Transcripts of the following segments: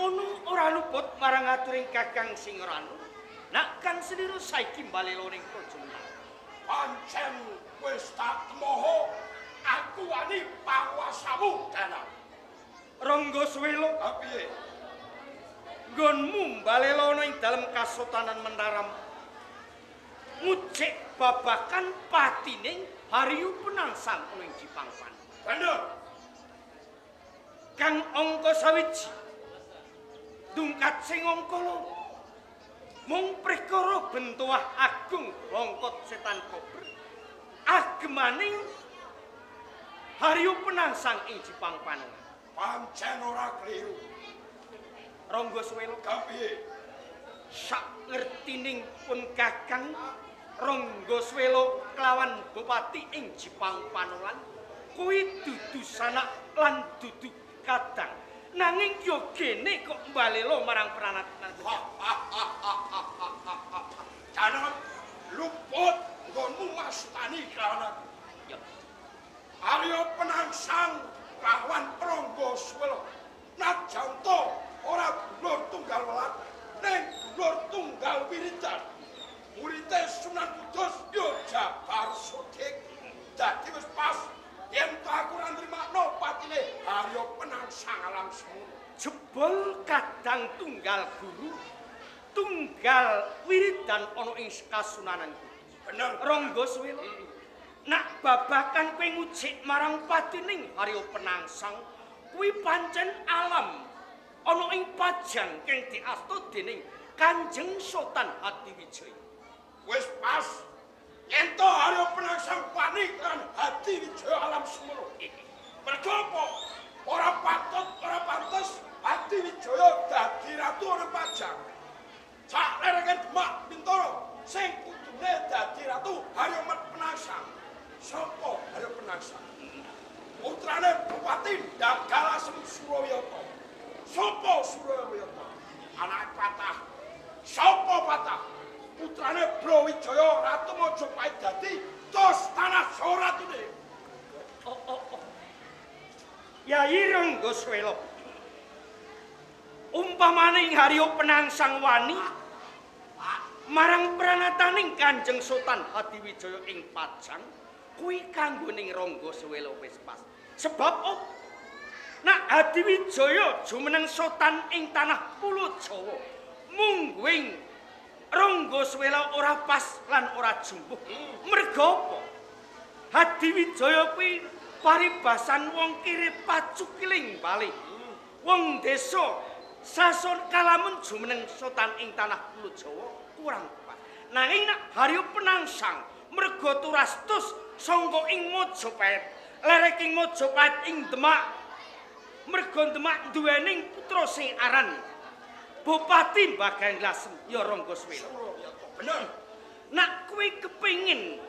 ngono ora luput marang aturing Kakang Singoranu. Nak Kang Sliro saiki balelo ning praja. Pancen wis tak temoho aku wani panguasamu Danang. Rangga Swela, Piye? nggonmu balelo ing dalem Kasultanan Mataram. Ngucik babakan patining Haryu Penangsang ing Jipangpan. Bener. Kang angka sawiji dungkat sing angka loro mung prekara bentuah agung bongkot setan kober agemaning Haryu Penangsang ing Jipangpan. Pancen ora kliru. Rangga Swela, Piye? sak ngertining pun Kakang Rangga Swela kelawan Bupati ing Jipangpanolan kuwi dudu sanak lan dudu kadang nanging yo gene kok mbalelo marang pranatan. Danang luput nggonmu mastani kelawan Ya. Arya Penangsang kawan Rangga Swela. Najan to ora dulur tunggal welat ning dulur tunggal wiridan. Muridé Sunan Kudus yo Jabar Sodik. Dadi wis pas yen aku ora nrimakno patine Arya Penangsang alam semono. Jebul kadang tunggal guru tunggal wiridan ana ing Kasunanan. Bener. Rangga Swela. Nak babakan kowe ngucik marang patining Harya Penangsang kuwi pancen alam ana ing pajang kang diasta dening Kanjeng Sultan Hadiwijaya. Wis pas yen to Arya Penangsang panik kan Hadiwijaya alam semono. Mergo apa? Ora patut, ora pantes Hadiwijaya dadi ratu ora pajang. Sak lereken Demak Bintoro sing kudune dadi ratu Harya Penangsang. Sapa Harya Penangsang? Putrane Bupati Dagalasem Surawiyata. Sapa Surawiyata? Anake Patah. Sapa Patah? Putrane Brawijaya Ratu Majapahit dadi tos tanah Soratune. Ya Rangga Swela. Umpamaning Harya Penangsang wani marang pranataning Kanjeng Sultan Hadiwijaya ing pajang kuwi kanggoning Rangga Swela wis pas. Sebab apa? Nak Hadiwijaya jumeneng sultan ing tanah Pulo Jawa. Mungguing Rangga Swela ora pas lan ora jumbuh. Merga apa? Hadiwijaya kuwi paribasan wong kiri pacukiling bali. Wong desa sasun kalamun jumeneng sultan ing tanah Pulo Jawa kurang pas. Nanging nak Harya Penangsang merga turastus sangka ing Majapahit, lerek ing Majapahit ing Demak. Merga Demak duwening putra sing aran Bupati Baganglasem ya Rangga Swela. Bener. Nak kowe kepengin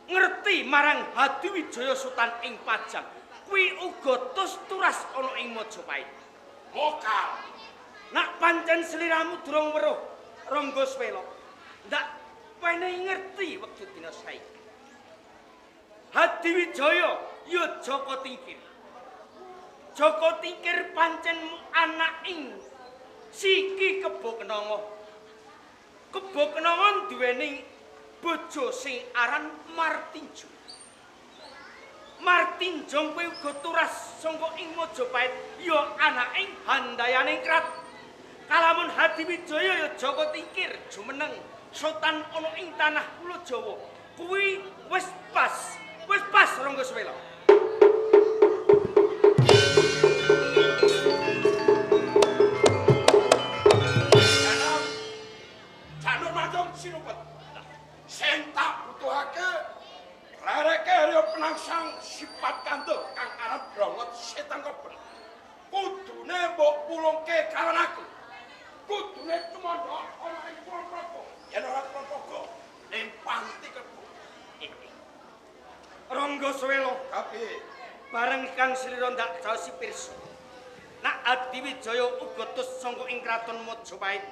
ngerti marang Hadiwijaya Sultan ing pajang, kuwi uga turas ana ing Majapahit. Mokal. Nak pancen sliramu durung weruh Rangga Swela, ndak penehi ngerti wektu dina saiki. Hadiwijaya ya Jaka Tingkir. Jaka Tingkir pancen anak ing Siki Kebo Kenanga. Kebo Kenanga duweni bojo sing aran Martinjo. Martinjo kuwi uga turas saka ing Majapahit ya anaking handayaning krat. Kalamun Hadiwijaya ya Jaka Tingkir jumeneng sultan ana ing tanah Pulo Jawa. Kuwi wis pas Rangga Swela. Janur Majong sinupet. Sing tak butuhake rereke Harya Penangsang sifat kandel kang aran Brawet Setan Kober. Kudune mbok pulungke kawan aku. Kudune tumandha ana ing Purwokerto. Yen ora Purwokerto, ning Panti Kebo. Rangga Swela, Kapiye? bareng Kang Slira ndak jaosi pirsa. Nak Hadiwijaya uga tus saka ing kraton Majapahit.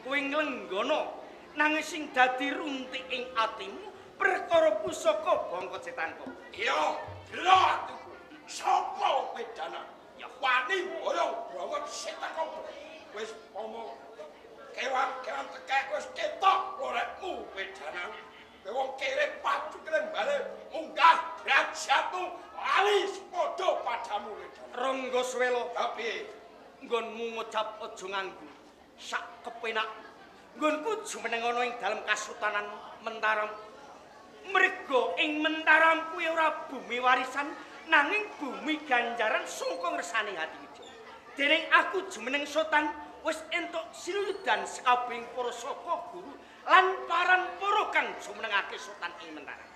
Kuwi nglenggana nanging sing dadi runtik ing atimu perkara pusaka bangkot setanku. Iya, lho atuku. Sapa kowe Danang? Ya wani mboyo Brawet Setan Kober. Kek wis ketok loremu wedanang. Wong kere padu kelembare munggah derajatmu lali padha padamu wedanang. Rangga Swela, Tapi nggonmu ngucap aja nganggo sak kepenak. Nggonku jumeneng ana ing dalem Kasultanan Mentaram. Merga ing Mentaram kuwi ora bumi warisan nanging bumi ganjaran saka ngersane Hatiwijaya. Dening aku jumeneng Sultan wis entuk sinuyudan sakabehing para saka guru lan paran para kang jumenengake Sultan ing Mentaram.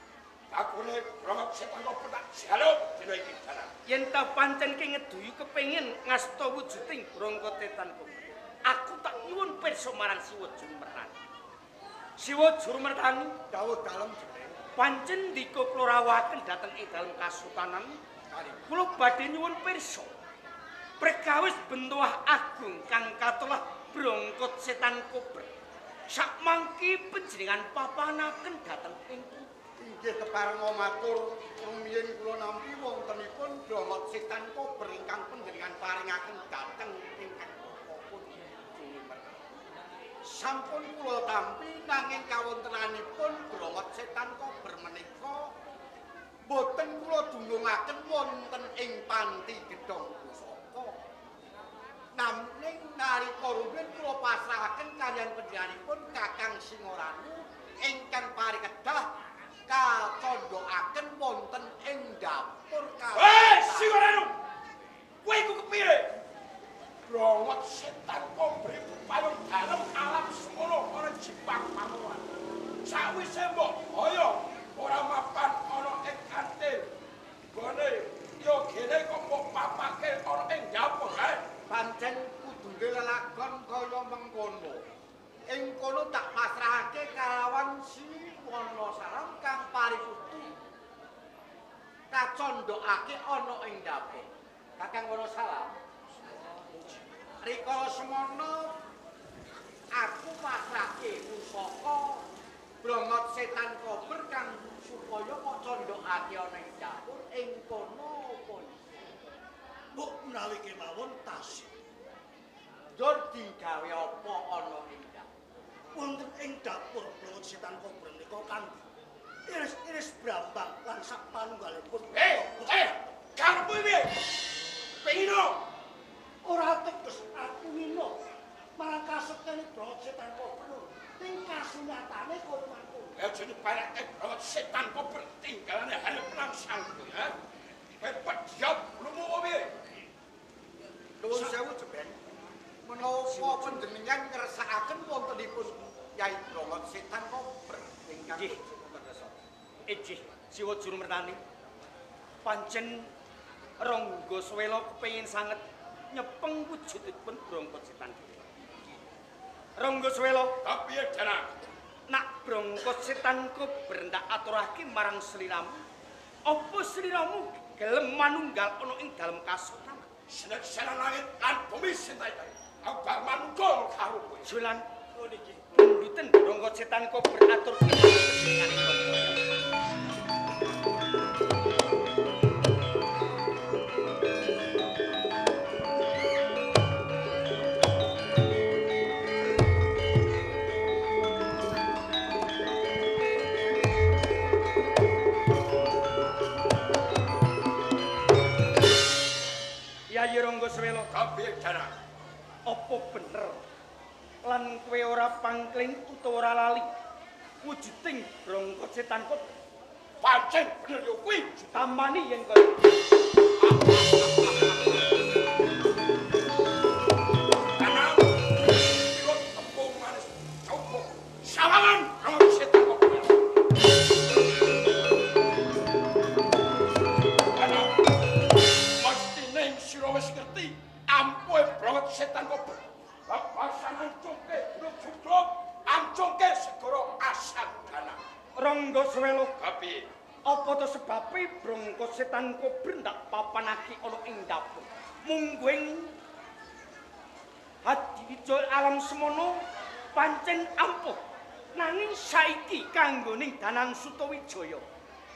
akune Rama Setan kok petak jaluk dina iki dalan. Yen ta pancen ki ngeduyu kepengin ngasta wujuding Brangka Tetanku. Aku tak nyuwun pirsa marang Siwa Jurmertani. Siwa Jurmertani dawuh dalem jeneng pancen ndika kula rawuhaken dhateng ing dalem Kasultanan kula badhe nyuwun pirsa perkawis bentuah agung kang katulah Brangka Setan Kober. Sak mangki panjenengan papanaken dhateng ing inggih kepareng matur rumiyin kula nampi wontenipun Brangka Setan Kober ingkang panjenengan paringaken dhateng ingkang pun sampun kula tampi nanging kawontenanipun Brangka Setan Kober menika boten kula dunungaken wonten ing panti gedhong pusaka. Nanging nalika rumiyin kula pasrahaken kaliyan panjenenganipun Kakang Singoranu ingkang parikedah kacandhakaken wonten ing dapur Singoranu! Kowe iku kepiye? Brangka Setan Kober payung dalem alam semono ora jipang pamuan. Sawise mbok kaya ora mapan ana ing kantil. Gone yo kene kok mbok papake ana ing dapur kae. pancen kudune lelagon kaya mengkono. Ing kono tak pasrahake kalawan si Wonosalam kang pariputu. Kacandhakake ana ing dapur. Kakang Wonosalam. Rikala semono aku pasrahke pusaka Brangka Setan Kober kang supaya kok candhakake ana ing dapur ing kono pun. Mbok menawi kemawon tasih Dur digawe apa ana ing dapur? wonten ing dapur Brangka Setan Kober menika kanthi iris-iris brambang lan sak panunggalipun. Karepmu piye? Pino? Ora teges aku mino marang kasektene Brangka Setan Kober. Ing kasunyatane koyo mangkono. Ya jadi parake Brangka Setan Kober tinggalane hale perang sangku ya. Pepet siap lumu piye? Nuwun sewu jeben. Menapa panjenengan ngersakaken wontenipun Kyai Brangka Setan Kober ingkang Nggih. Ijih Siwa Jurmertani. Pancen Rangga Swela kepengin sanget nyepeng wujudipun Brangka Setan. Rangga Swela, Tapi ya jarak. nak Brangka Setan Kober ndak aturake marang sliramu. Apa sliramu gelem manunggal ana ing dalem Kasultanan? Senek-senek langit lan bumi sintai. Aku bar manunggal karo kowe. Julan niki penduten Brangka Setan Kober atur panjenengan Rangga. Yayi Rangga Swela, Tapi ya jarak. apa bener lan kowe ora pangkling utawa ora lali wujuding Brangka Setan Kober? Pancen bener yo kuwi. Tamani yen kowe Karena pilot tepung manis coba sawangan Brangka Setan Kober. Karena mesti neng sira wis ngerti ampuhe Brangka Setan Kober. Papasan ancungke bluk-bluk ancungke segara asadana. Rangga Swela, Tapi apa to sebabe Brangka Setan Kober ndak papanake ana ing dapur? Mungguing Hatiwijaya alam semono pancen ampuh. Nanging saiki kanggoning Danang Sutawijaya,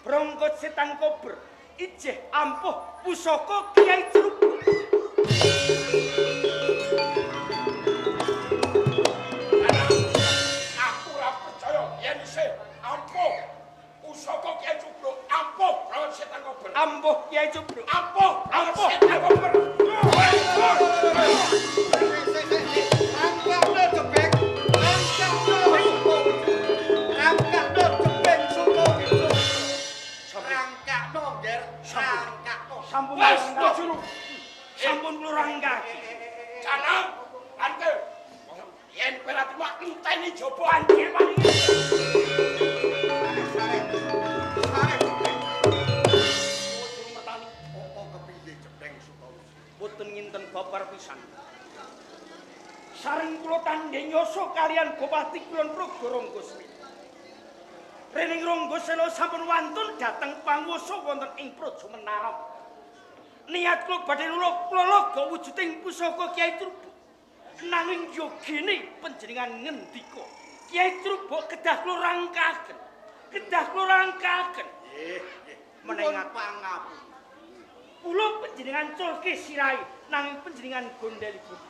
Brangka Setan Kober ijih ampuh pusaka Kyai Jerubut. karena jaba. Panjen paling. Boten nginten babar pisan. Saring kula tanding yoso kalian Bupati Kulon Progo Ronggo Semi. Rening Ronggo Sena sampun wantun dhateng panguwasa wonten ing Praja Manaram. Niat kula badhe kula wujuding pusaka Kyai Trubo. Nanging yogine panjenengan ngendika Kyai Trubo kedah kula rangkaken. Kedah kula rangkaken. Nggih, Menengat pangapun. kula panjenengan culke sirai nanging panjenengan gondelipun.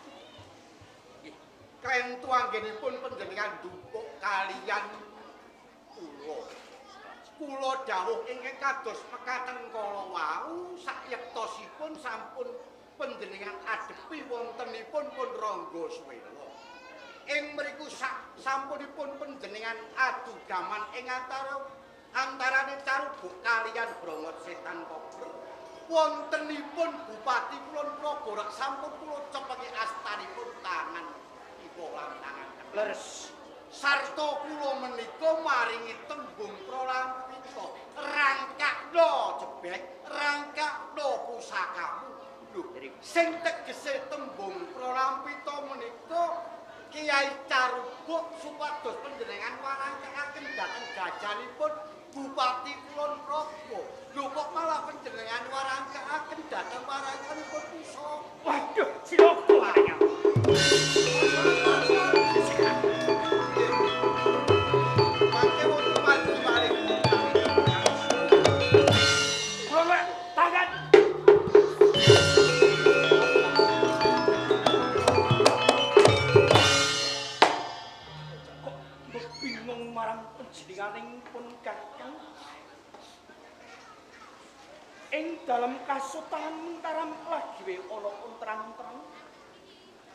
Krentu anggenipun panjenengan dupuk kalian kula. Kula dawuh ingkang kados mekaten kala wau sayektosipun sampun panjenengan adepi wontenipun pun Rangga Swela. Ing mriku sampunipun panjenengan adu gaman ing antarane Carubuk kalian Brongot Setan Kobra. Wontenipun Bupati Kulon Progo rak sampun kula cepenge astanipun tangan iku lantangan. Leres. Sarta kula menika maringi tembung pralampita. Rangkakno jebek, rangkakno pusakamu. Lho, sing tegese tembung pralampita menika Kiai Carubuk supados panjenengan warangkaken dhateng jajanipun Bupati Kulon Progo. Lho kok malah panjenengan warangkaken dhateng warangkanipun pusaka. Waduh, ciloko arek. Mangke wonten maju malih. Kula tangan. Kok bingung marang panjenenganing pun Kakang. Ing dalam kasutan mentaram lagi wae ana terang-terang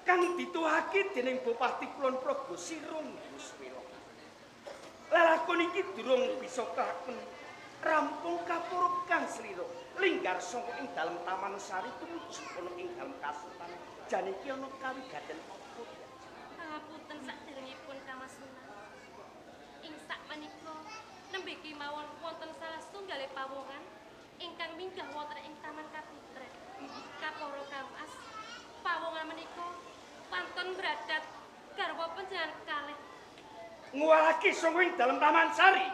kang dituwake dening Bupati Kulon Progo Ronggo Swela. Lalakon iki durung bisa kelakon rampung kapurup kang slira linggar saka ing dalem Taman Sari tumuju ana ing dalem kasutan janiki ana kawigaten apa. Pangapunten saderengipun Kamasuna. Ing sakmenika nembe kemawon wonten salah setunggal pawongan ingkang minggah wonten ing Taman Kapitren. Kaporo Kamas, pawongan menika pantun bradat garwa panjenengan kalih. Nguwalake saka ing dalem Taman Sari.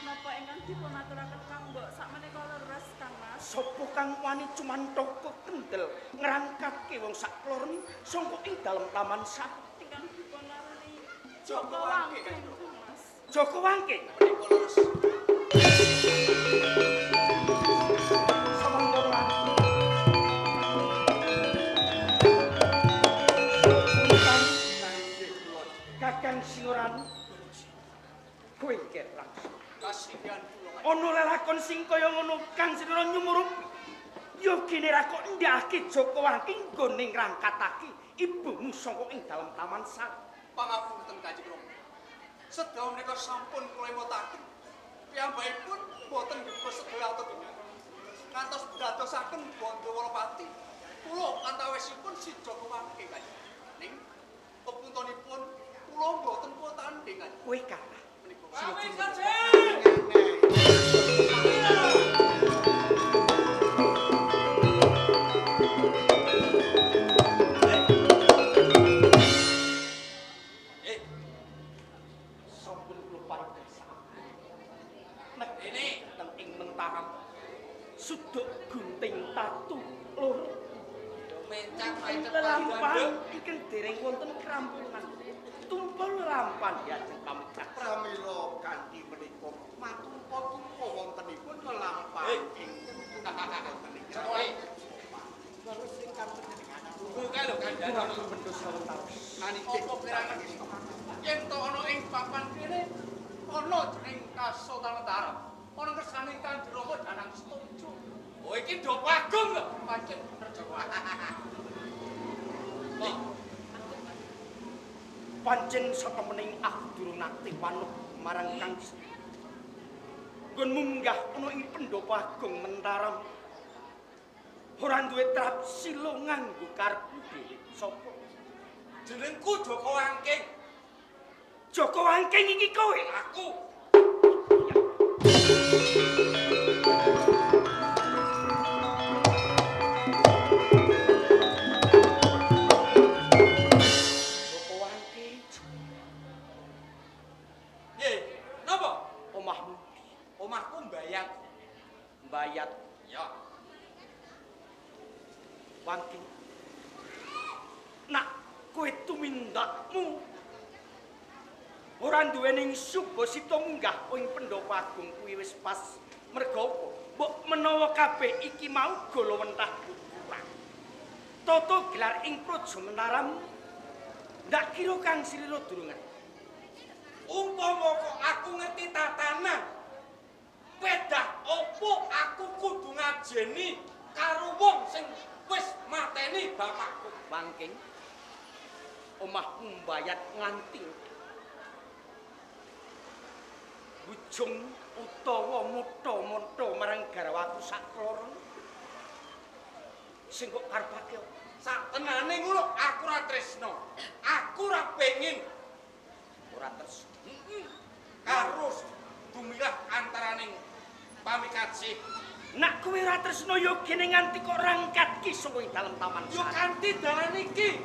Napa ingkang dipunaturaken Kang Mbok sakmenika leres Kang Mas? Sopo kang wani cumanthok kendel ngrangkatke wong sak kloren saka ing dalem Taman Sari. Ingkang dipunarani Joko Wangking Kang Mas. Joko Wangking. Kakang Singoran kowe iki langsung Kasihan kula. ana lelakon sing kaya ngono kang sira nyumurupi ya kene ra kok ndhake Joko Wangking nggone ngrangkatake ibumu saka ing dalem Taman Sari. Pangapunten Kanjeng Rama. Sedaya menika sampun kula motaken. Piyambakipun boten ngepo sedaya atut. Kantos dadosaken Bondo Wolopati. Kula antawisipun si Joko Wangking Kanjeng. Ning pepuntonipun kula boten kula tanding Kanjeng. Kowe kalah Menika. Sing sampun kula pariksa. Nek ini teng ing Mentaram suduk gunting tatu lur Mencang Lampang ingkang dereng wonten kerampungan. Tumpul lampan diajeng pamecak. Pramila kanthi menika matumpa-tumpa wontenipun lelampahan ing terus ingkang panjenengan buka lho Kanjeng. Bendos sawetawis. naniki Apa kirane yen to ana ing papan kene ana jeneng Kasultan Mataram. Ana kersane Kanjeng Rama Danang Setuju. Oh iki do agung lho pancen bener Jawa. Pancen satemening aku durung nate manut marang Kang Nggon munggah ana ing Pendopo Agung Mentaram. ora duwe trap sila nganggo karepmu dhewe. Sapa? Jenengku Joko Wangking. Joko Wangking iki kowe. Aku. Joko Wangking. Ye, napa? Omahmu Omahku mbayat. mbayat Ya. Wangking. Nak kowe tumindakmu ora duweni suba sita munggah ing Pendhapa Agung kuwi wis pas. Merga apa? Mbok menawa kabeh iki mau golowentah kurang. Tata gelar ing Praja Mentaram ndak kira Kang Srira durungan. Umpama kok aku ngerti tatanan, pedah opo aku kudu ngajeni karo wong sing wis mateni bapakku. Wangking, omahku mbayat nganti bujung utawa mutha-mutha marang garwaku sakloron. Sing kok karepake Satenane ngono aku ora tresno. Aku ora pengin ora tresno. karo dumilah antaraning pamikasih. Nak kowe ora tresno ya gene nganti kok rangkat ki saka ing dalem taman. Yo kanthi dalan iki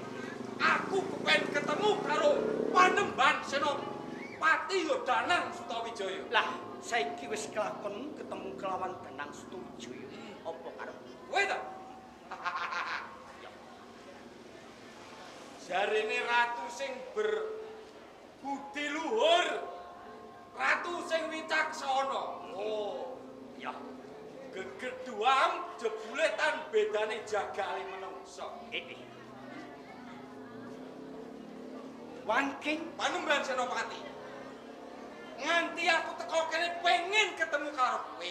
aku kepen ketemu karo Panembahan Senopati Danang Sutawijaya. Lah saiki wis kelakon ketemu kelawan Danang Sutawijaya. Apa karepmu? Kowe ta? Jarene ratu sing berbudi luhur, ratu sing wicaksana. Oh, Ya, gegeduam jebule tan bedane jagale menungsa. Wangking, Panembahan Senopati. Nganti aku teko kene pengen ketemu karo kowe.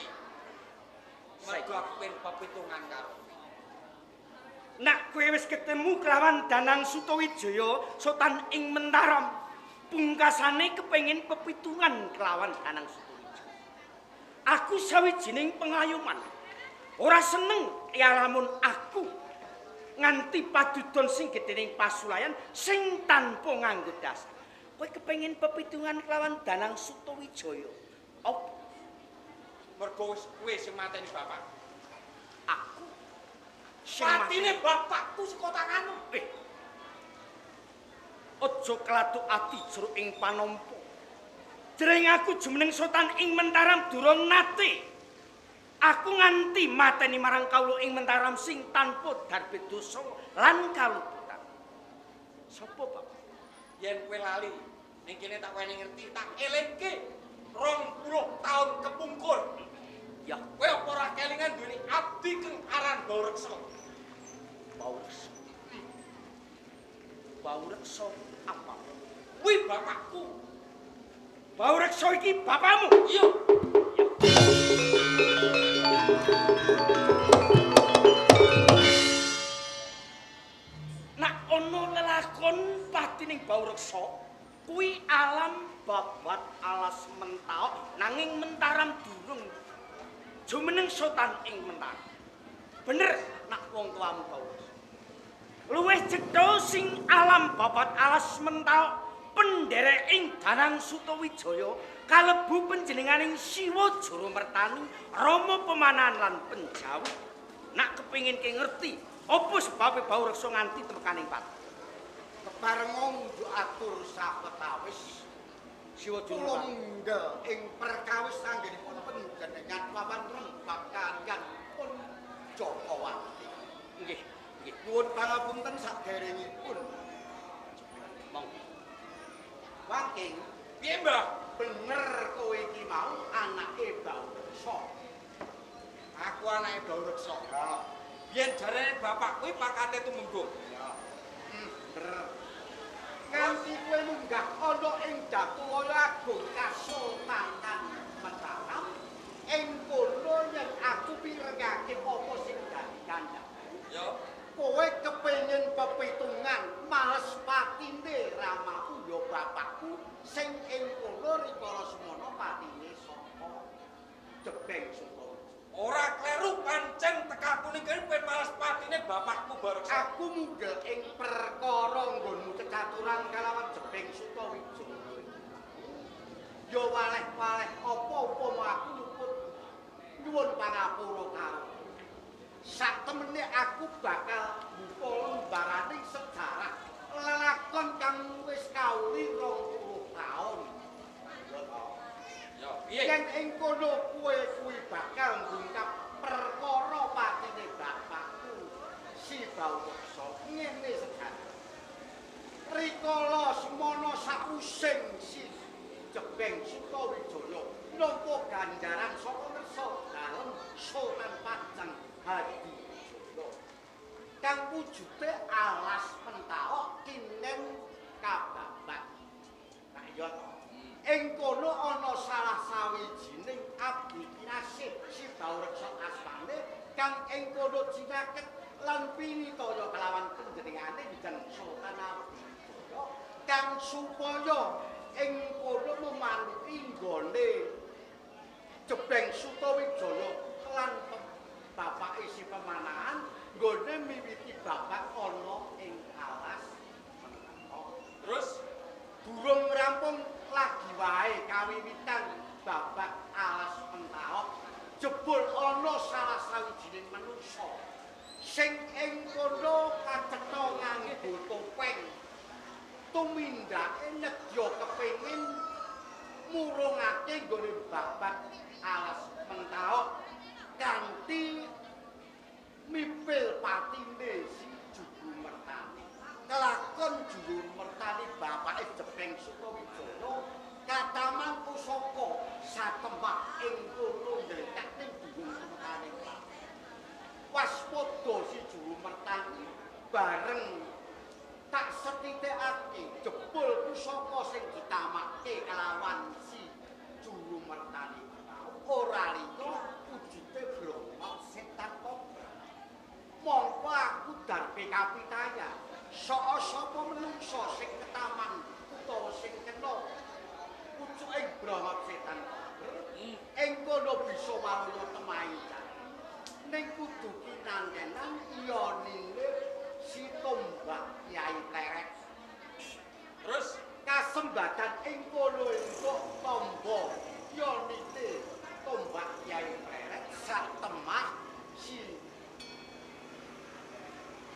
Mergo aku pengen papitungan karo kowe. nak kowe wis ketemu kelawan Danang Sutawijaya Sultan ing Mentaram, pungkasane kepengin pepitungan kelawan Danang Sutawijaya. Aku sawijining pengayoman. Ora seneng ya lamun aku nganti padudon sing gedhening pasulayan sing tanpa nganggo dasar. Kowe kepengin pepitungan kelawan Danang Sutawijaya. Apa? Mergo wis kowe sing mateni bapak. Aku sing Patine bapakku saka tanganmu. Aja klathuk ati jero ing panampa. Jering aku jumeneng Sultan ing Mentaram durung nate. Aku nganti mateni marang kawula ing Mentaram sing tanpa darbe dosa lan kaluputan. Sapa, Pak? Yen kowe lali, ning kene tak wani ngerti, tak elingke 20 taun kepungkur. Ya, Kowe apa ora kelingan duweni abdi kang aran Baureksa? Baureksa. Baureksa apa? Kuwi bapakku. Baureksa iki bapakmu? Iya. Nak ana lelakon patining Baureksa kuwi alam babat alas Mentaok nanging Mentaram durung jumeneng Sultan ing Mentaram. Bener nak wong tuamu Baureksa. Luwih cetha sing alam babat alas Mentaok pendereking Danang Sutawijaya kalebu panjenenganing Siwa Jaramertani, Rama Pemanahan lan Penjawi. Nak kepengin ke ngerti apa sebabe Baureksa nganti temekaning pati. Keparengong yo atur sawetawis Siwa kula Jaramertani. nggel ing perkawis anggenipun panjenengan lawan rembak kaliyan pun Joko Wangking. Nggih, nggih. Nuwun pangapunten saderengipun. Monggo. Wangking, Piye, Mbah? bener kowe iki mau anake Baureksa. Aku anake Baureksa. Ya, Yen jarene bapak kuwi pakate tumenggung. ya. Bener. Nganti kowe munggah ana ing Jatiwaya Agung Kasultanan Mataram, ing kono yen aku pirengake apa sing dadi kandhane. Ya. Kowe kepengin pepitungan males patine ramaku ya bapakku sing ing kono rikala semana patine sapa Jebeng Sutawijaya. Ora kleru pancen tekaku ning kene kowe malas bapakmu Bareksa. Aku munggel ing perkara nggonmu cecaturan kalawan Jeping Sutawijaya. Ya waleh-waleh apa upama aku luput nyuwun pangapura karo. Sak temene aku bakal buka lembaraning sejarah lelakon kang wis kawuli 20 taun. Ya, piye? Yen ing kono kuwi bakal ngungkap perkara patine bapakku si Bawreksa ngene sejarah. Rikala semana sausing si Jeping Sutawijaya nampa ganjaran saka ngersa dalem Sultan Pajang Hadiwijaya kang wujude alas pentaok kinen kababat. Nah iya to. Ing kono ana salah sawijining abdi kinasih si Bawreksa asmane kang ing kono cinaket lan pinitaya kelawan panjenengane Dijeng Sultan Hadiwijaya kang supaya ing kono memanuki nggone Jeping Sutawijaya lan bapake si pemanahan nggone miwiti babat ana ing alas pentaok. Terus Durung rampung lagi wae kawiwitan babat alas pentaok jebul ana salah sawijining manungsa sing ing kono kacetha nganggo topeng tumindake nedya kepengin murungake nggone babat alas pentaok kanthi mipil patine si Juru Mertani. Kelakon Juru Mertani bapake Jeping Sutawijaya kataman pusaka satembak ing kono ndrekake bingung temekane. Waspada si Juru Mertani bareng tak setitikake jebul pusaka sing ditamake kelawan si Juru Mertani. Ora liya wujude Brahma setan kobra. Mongko aku darpe kapitaya sapa menungsa sing ketaman utawa sing kena pucuking Brahma setan kobra ing kono bisa waraya temaican. Ning kudu kinantenan iya nilih si tombak Kyai Pleret. terus Kasembadan ing kono entuk tombo ya nilih tombak Kyai Pleret sak temah si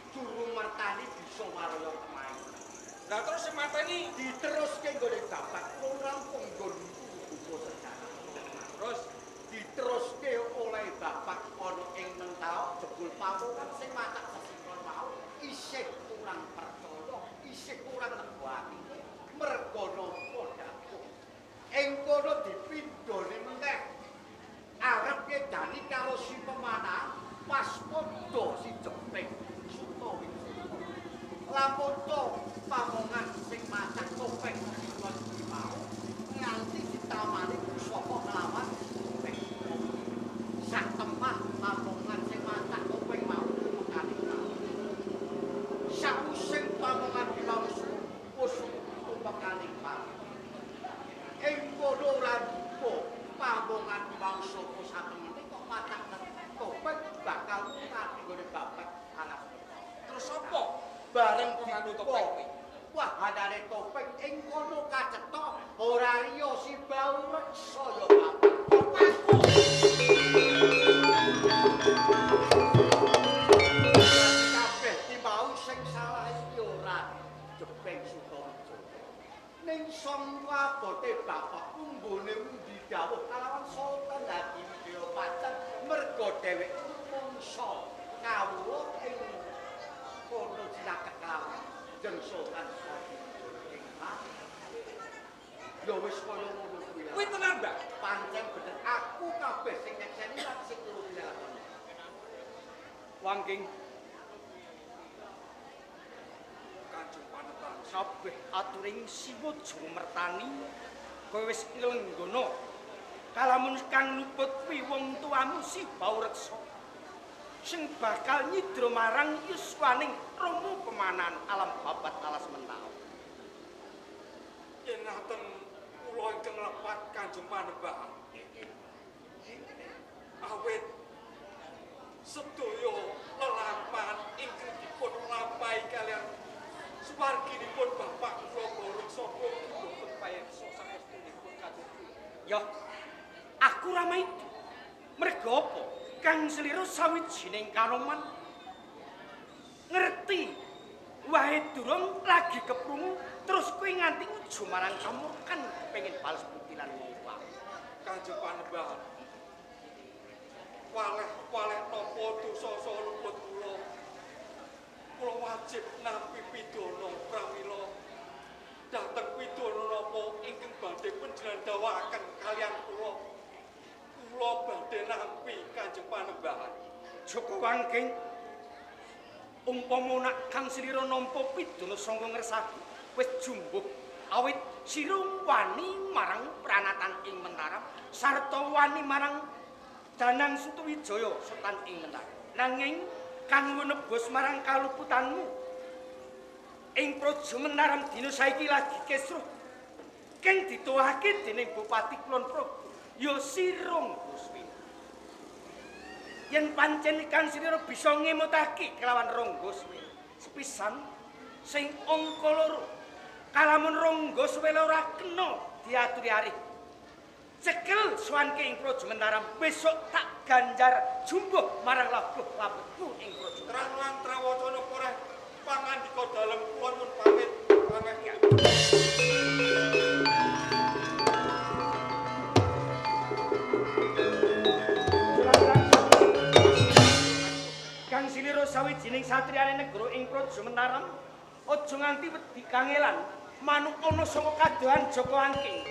Juru Mertani bisa waraya temai. lah terus sing mateni Diteruske nggone babat rampung nggonku buku sejarah. terus Diteruske oleh babat ana ing Mentawak jebul pawongan sing macak sesingkon mau isih kurang percaya, isih kurang lego atine merga napa datuk. Ing kono dipindhone meneh arep ngedani karo si pemanah pas padha si Jeping Sutawijaya. Lamun to pamongan sing macak topeng diwan mau nganti ditamani pusaka kelawan topeng. Sak temah pamongan sing macak topeng mau mekani mau. Sausing pamongan dimangsu pusuk mekani mau. Ing kono ora dupa pamongan dimangsu sak temene kok macak topeng bakal mati nggone babat alas. terus apa Bareng nganggo dibuka. topeng kuwi? Wah, adane topeng ing kono kacetha ora liya si Bawreksa ya Bapak. Kabeh timau sing salah iki ora Jeping Sutawijaya. Ning sangka abote bapak unggone undi dawuh kalawan Sultan Hadiwijaya Pajang merga dheweke mungsa kawula ing kono cinaket kelawan Jeng Sultan Hadiwijaya. Ya wis kaya ngono kuwi. kuwi tenan Mbak Pancen bener aku kabeh sing nyekseni lan sing turu dilakoni. Wangking Kanjeng Panetan kabeh aturing siwa Juru Mertani kowe wis nglenggono kalamun kang luput kuwi wong tuamu si Bawreksa sing bakal nyidra marang yuswaning Romo pemanan alam babat alas Mentawak. yen ngaten kula ingkang lepat Kanjeng Panembahan awit sedaya lelampahan ing Marginipun bapak kula borong sapa boten payeksa sanestunipun kadung. Ya, aku ramai itu. Mergo apa? Kang Slira sawijining kanoman ngerti wae durung lagi keprungu terus kowe nganti ujo marang kamurkan kepengin bales putilan mumpah. Kanjeng Panembahan. Waleh napa dosa saha luput kula. Kula wajib nampi pidana pramila dhateng pidana napa ingkang badhe panjenengan kalian kula. Kula badhe nampi Kanjeng Panembahan. Joko Wangking umpama nak Kang Slira nampa pidana sangka ngersaki wis jumbuh awit sira wani marang pranatan ing Mentaram sarta wani marang Danang Sutowijaya Sultan ing Mentaram. Nanging kanggo nebus marang kaluputanmu ing Praja Mentaram dina saiki lagi kesruh kang dituwahake dening Bupati Kulon Progo ya Sirong Guswi. Yen pancen Kang Slira bisa ngemutake kelawan Rangga Suwela sepisan sing angka loro kalamun Rangga Suwela ora kena diaturi arih cekel sowanke ing Praja Mentaram besok tak ganjar jumbuh marang labuh-labutku ing Praja Terang lan trawacana poreh pangandika dalem kula nyuwun pamit pamit. Kang Slira sawijining satriyane negara ing Praja Mentaram aja nganti wedi kangelan manuk ana saka kadohan Joko Wangking.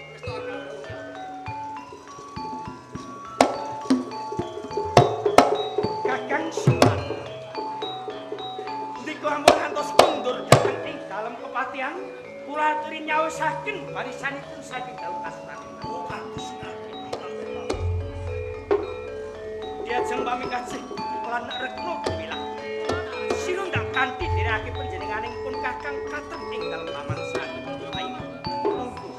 Kakang Siwan ndika ampun ngantos mundur dhateng ing dalem kepatihan kula aturi nyaosaken barisanipun saking dalem kasunanan. Diajeng pamikasih lan rekna bilang sira ndak kanthi dirake panjenenganing pun kakang katem ing dalem pamangsan. Ayo monggo.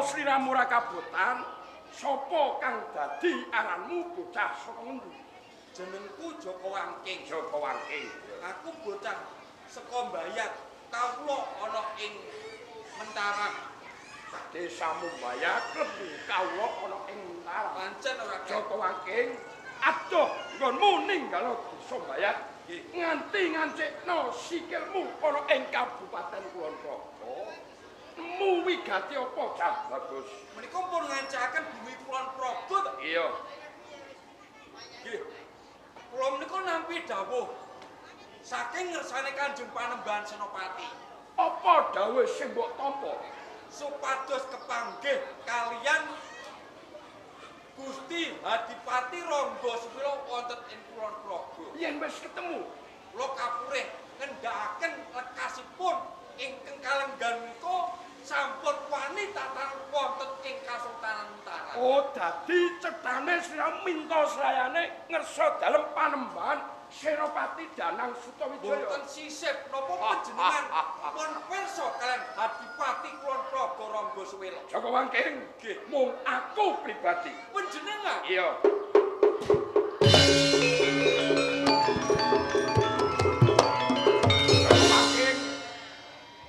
Sliramu ora kabotan, sapa kang dadi aranmu bocah saka ngendi? Jenengku Joko Wangking. Joko Wangking. Aku bocah saka Mbayat. Kawula ana ing Mentaram. Desa Mumbayat klebu kawula ana ing Mentaram. Pancen ora Joko Wangking, adoh nggonmu ninggalo desa Mbayat nganti ngancikno sikilmu ana ing Kabupaten Kulon Progo. Mu wigati apa Cah Bagus? menika pun ngancaken bumi Kulon Progo to. Iya. Nggih. Kula menika nampi dawuh saking ngersane Kanjeng Panembahan Senopati. Apa dawuh sing mbok tampa? Supados kepanggih kalian Gusti Hadipati Rangga Suwela wonten ing Kulon Progo. Yen wis ketemu, Kula kapurih ngendhakaken lekasipun ingkang kalenggan menika sampun wani tatan wonten ing Kasultanan Mataram. oh dadi cetane sira minta srayane ngersa dalem Panembahan Senopati Danang Sutowijaya. Boten sisip napa panjenengan pun pirsa kalian Hadipati Kulon Progo Rangga Suwela. Joko Wangking, nggih, mung aku pribadi. Panjenengan Iya. Joko Wangking,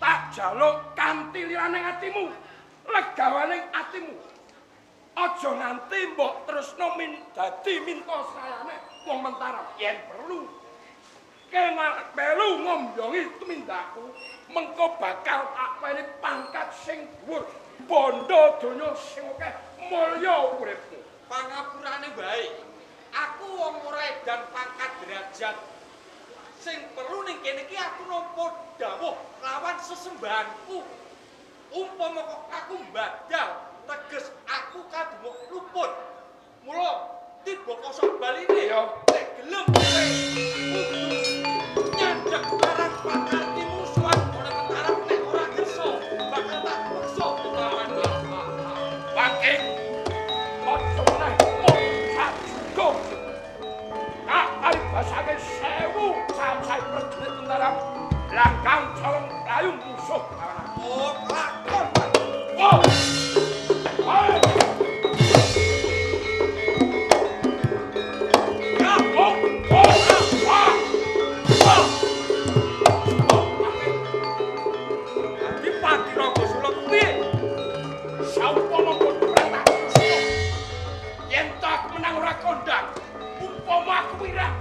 tak jaluk kanthi liraning atimu, legawaning atimu. Aja nganti mbok terusno dadi minta srayane wong Mentaram. Yen perlu kena melu ngombongi tumindakku, mengko bakal tak paring pangkat sing dhuwur, bondo donya sing akeh, mulya uripmu. pangapurane bae. Aku wong ora edan pangkat derajat. Sing perlu ning kene iki aku nampa dawuh lawan sesembahanku. Umpama kok aku mbadal, teges aku kadung luput. Mula tiba kosok baline. Iya. Nek gelem kowe kudu nyandhak barang bakal dimusuhan oleh Mataram nek ora kersa bakal tak beksa lawan Bangke. Ojo meneh mung satu. Tak alibasake 1000 samsai prajurit Mataram langkang calon layung musuh lawan aku. Oh, lakon. Oh! Ayo! Ya, oh! Oh! Ah! Ah! Adipati Rangasula kuwi Saumpama pun perintah yen to aku menang ora kondang, umpama aku wirah.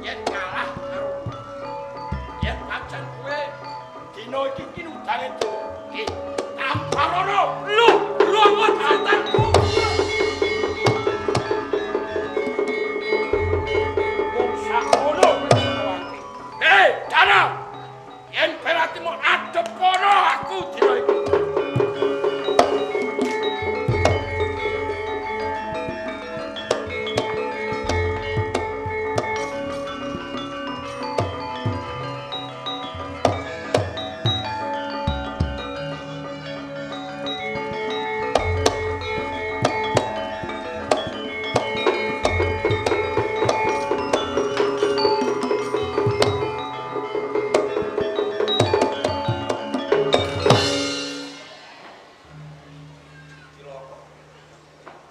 Yen kalah karo yen pancen kowe dina iki kinudane iki tamparono lu ruwet atanku. Wong sakmono wis wanti. Hei, Dana! Yen beratimu adep kono aku dina iki.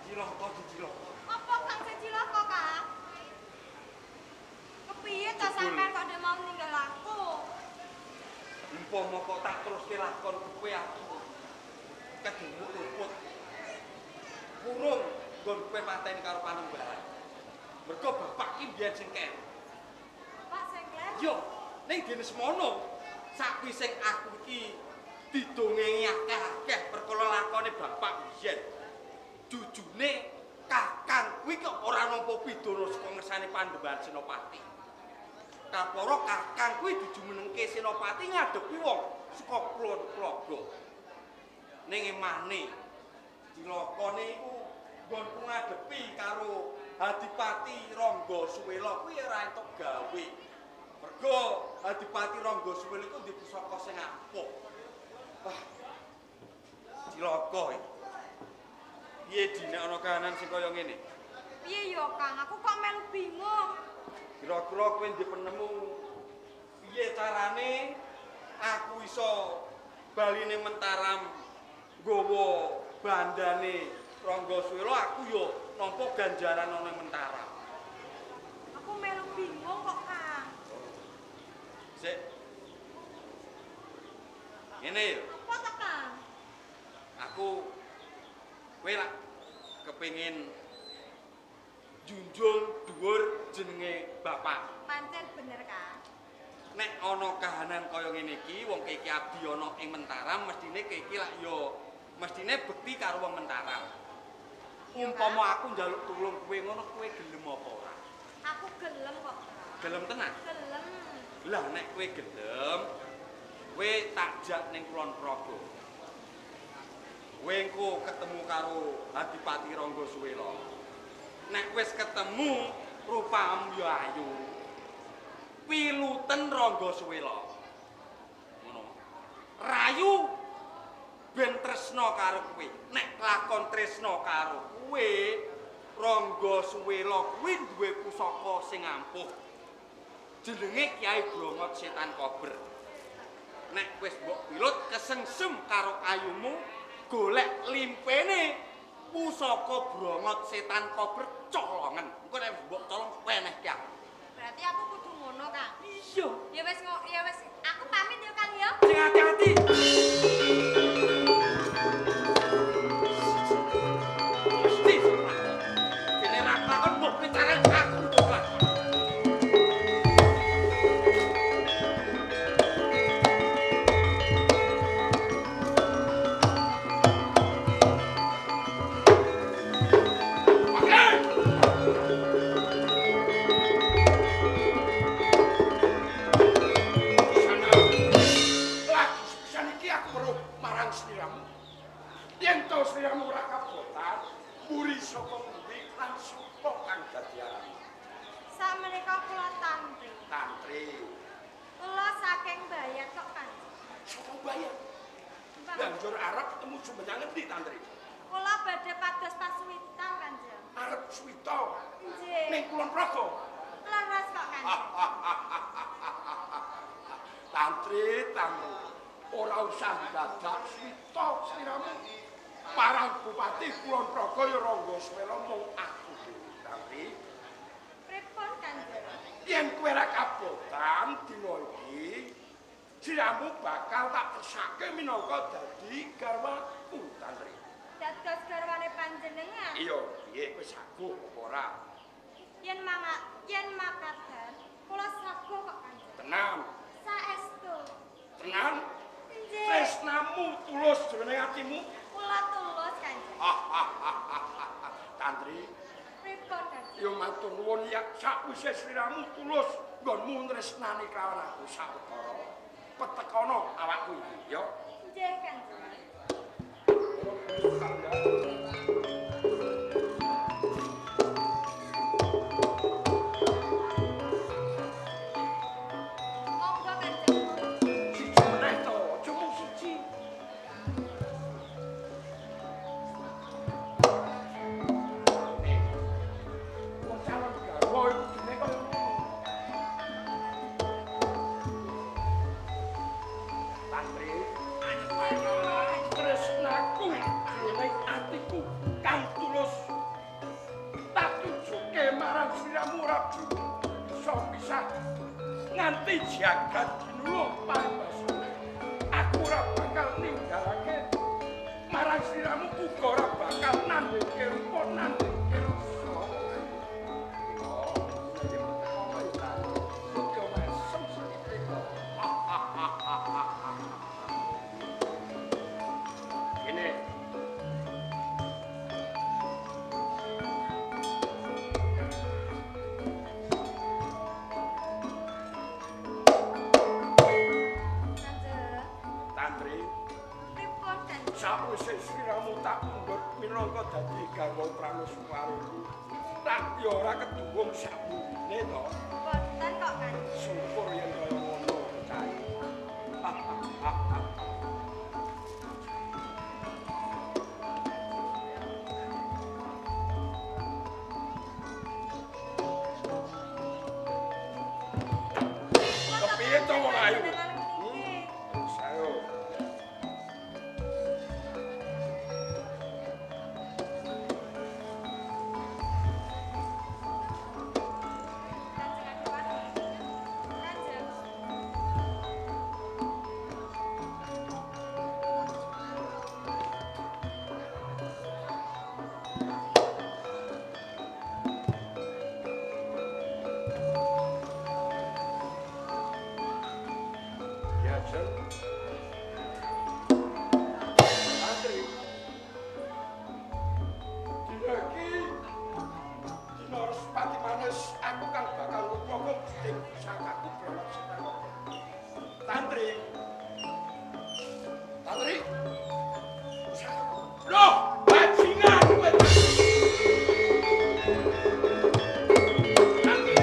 Cilaka dicilaka. Apa Kang sing cilaka, Kang? Kepiye to sampean kok dia mau ninggal aku? Umpama kok tak teruske lakon kowe aku kadung luput. Kurung nggon kowe mateni karo Panembahan. Mergo bapak ki mbiyen sing kene. Pak Sengkler. Yo, ning dene semono sapi sing aku iki didongengi akeh-akeh perkara lakone bapak mbiyen. Jujune kakang kuwi kok ora nampa pidana saka ngersane Panembahan Senopati. Kapara kakang kuwi dijumenengke Senopati ngadepi wong saka kulon Praga. Ning emane cilakane iku nggonku ngadepi karo Adipati Ranggasuwela kuwi ora entuk gawe. Mergo Adipati Ranggasuwela iku ndek pusaka sing ampuh. Wah. Cilaka iki. Piye dine ana kahanan sing kaya ngene? Piye yo Kang, aku kok melu bingung. Kira-kira kowe ndek penemu piye carane aku iso bali ning Mataram nggawa bandane Ranggasuwela aku yo nampa ganjaran ana ning Mataram. Aku melu bingung kok Kang. Sik. Ngene yo. Apa to Kang? Aku kowe lak kepengin junjung dhuwur jenenge bapak. Pancen bener Kang. Nek ana kahanan kaya ngene iki wong iki abdi ana ing Mataram mestine iki lak yo mestine bekti karo wong Mataram. Umpama aku njaluk tulung kowe ngono kowe gelem apa ora? Aku gelem kok. Kang. Gelem tenan. Gelem. Lah nek kowe gelem kowe tak jak ning Kulon Praga. Kowe engko ketemu karo Adipati Ranggasuwela. Nek wis ketemu rupamu ya ayu. Piluten Ranggasuwela. Ngono. Rayu ben tresna karo kowe. Nek lakon tresna karo kowe, Ranggasuwela kuwi duwe pusaka sing ampuh. Jenenge Kyai Brongot Setan Kober. Nek wis mbok pilut kesengsem karo ayumu, golek limpene pusaka Brongot Setan Kober colongan. Engko nek mbok colong peneh ki aku. Berarti aku kudu ngono Kang. Iya. Ya wis aku pamit ya Kang ya. Sing hati-hati. Mesti salah. Dene ra takon mbok picaran aku kok. Oke. saka pundi lan sapa kang dadi arane? Sakmenika kula tantri. Tantri. Kula saking Bayat kok Kanjeng. Saka Bayat. Mbah, Banjur arep tumuju menyang endi Tantri? kula badhe pados pasuwitan Kanjeng. Arep Suwita. Nggih. Ning Kulon Progo. Leres kok Kanjeng. Tantri, tantri. Ora usah dadak Suwita sliramu. Parang Bupati Kulon Progo ya Rangga Swela mung aku dhewe. Tantri, Pripun Kanjeng? yen kowe ra kabotan dina iki, sliramu bakal tak pesake minangka dadi garwaku, Tantri. Dados garwane panjenengan. Iya, piye kowe saguh apa ora? Yen makaten, kula saguh kok Kanjeng. Tenan, Saestu. tenan. Nggih. Tresnamu tulus jroning atimu. Kula tulus Kanjeng. Tantri, Pripun Kanjeng? yo matur nuwun ya sakwise sliramu tulus nggonmu tresnani kelawan aku sawetara. Petekono awakku iki, yo. Nggih Kanjeng. Monggo Kanjeng. Siji meneh to, aja mung siji. Wong calon garwa iku dene kaya ngono. Tantri, tresnaku jroning atiku kang tulus. Tak tujuke marang sliramu ora bisa pisah nganti jagat dinulung paribasane. Aku ora bakal ninggalake marang sliramu uga ora bakal nandhingke rupa nandhingke rasa. Ini Kanjeng. Tantri, Pripun Kanjeng? sakwise sliramu tak mundhut minangka dadi garwa Prameswari. Tak ya ora keduwung sakmune to. Boten kok Kanjeng. Syukur yen kaya ngono, Cai. Kepiye to wong ayu? Sayo. Ya, Jen. Tantri. Dina iki dina Respati manes aku kang bakal ngupoko ing pusakaku Brahmat Sitara. Tantri. Tantri. Pusakaku. Loh, bajingan kowe. Tantri.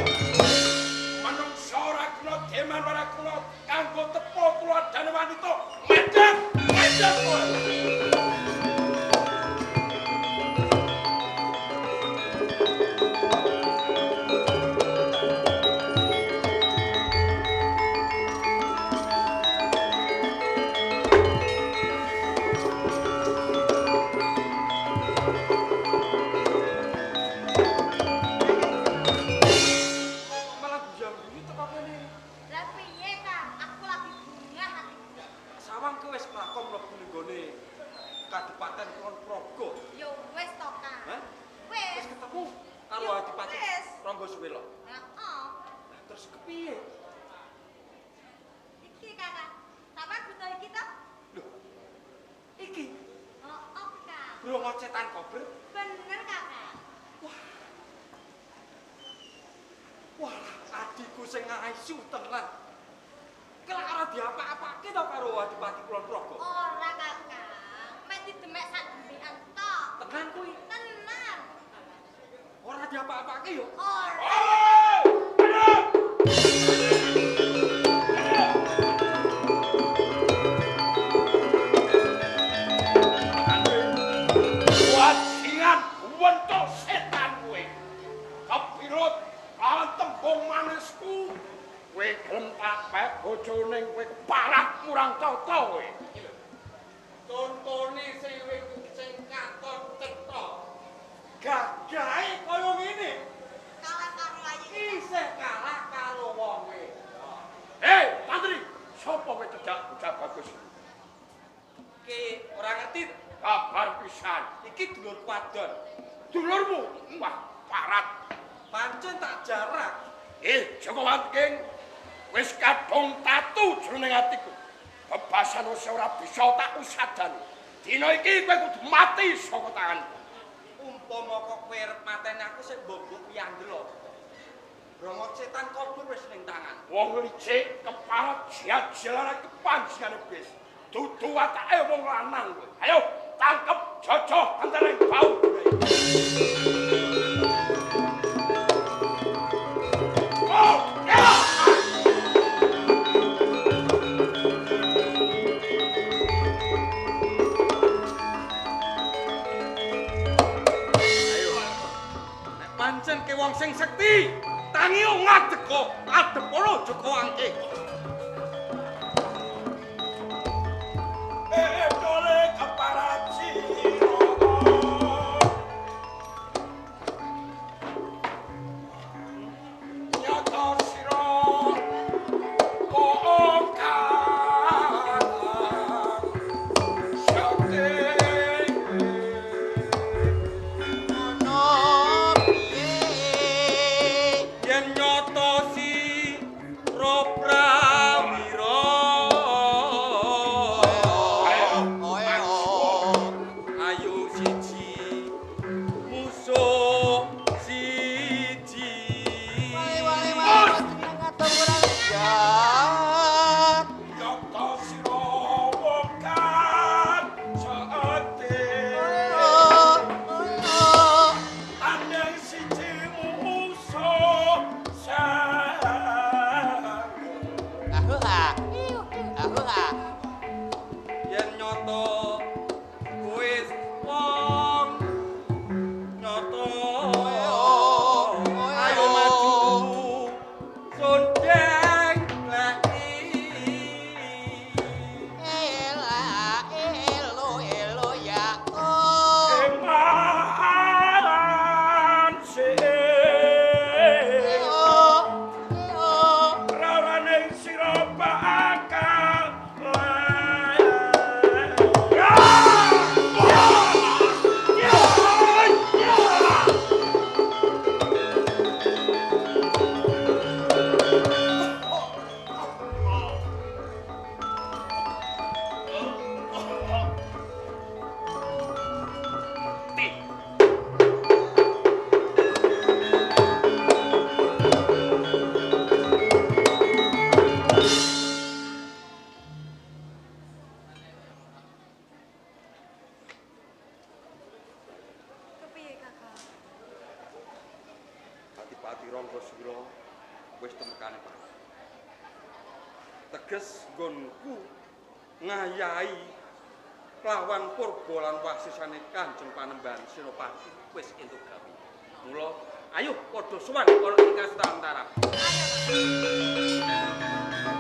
Manungsa ora kena deman ora kena kanggo tepo tuladhane wanita. Medhek, medhek kowe. Malah buyang-buyung teko kene. Lah piye Kang? Aku lagi bungah hatiku. Sawang kowe wis mlakom mlebu ning gone Kabupaten Kulon Progo. Ya wis to Kang. Hah? Wis. Wis ketemu karo Ya Adipati wis. Rangga Swela. Heeh. Lah terus kepiye? Iki Kakak. Sama buta iki to? Lho. Iki Heeh Kang. brongo cetan kober. Bener Kakak. Wah, adikku sing ayu tenan. Kelak ora diapa-apake to karo Adipati Kulon Progo. Ora Kakak. Mek didemek sak dembekan tok. Tenan kuwi. Tenan. apake yo. Wajingan wentuk setan kowe. Kepirut lawan tembung manisku. Kowe gelem tak pek bojone kowe keparat murang tata kowe. Contone sing katon cetha. Gagahe kaya ngene. Kalah karo ayu. Isih kalah karo wong wedok. Hei, Tantri, sapa kowe cedak bocah bagus? Ki ora ngerti Kabar pisan. iki dulur wadon. Dulurmu, wah parat. Pancen tak jarak. Joko Wanting, wis kadung tatu jroning atiku. Bebasan wis ora bisa tak usadani. Dina iki kowe kudu mati saka tanganku. Umpama kok kowe arep mateni aku sing mbok piyandelo. Brongot setan kubur wis ning tangan. Wong licik kepala jajal kepanjangane bis. Dudu watake wong lanang kowe. Ayo tangkep jojoh antara bau. Oh, ya! Nek pancen ke wong sing sekti, tangi ngadeg kok adep ora Joko Wanting. Dole keparat siro. Nyata siro. Oh, kalang. Syakti. Yen nyoto si Robrawira. Ayo siji musuh siji. Nyata siro. Oh, kan. Syakti. Andang siji musuh Yen nyoto wis wong nyoto ayo maju sondeng leki Kemaran sih rawaning sira bakal Kepiye Kakak? Adipati Ranggaswira wis temekane Pak. Teges nggonku ngayahi lawan purba lan wasisane Kanjeng Panembahan Senopati wis entuk gawe. Mula ayo padha sowan ana ing Kastantara. Ayo Kakak.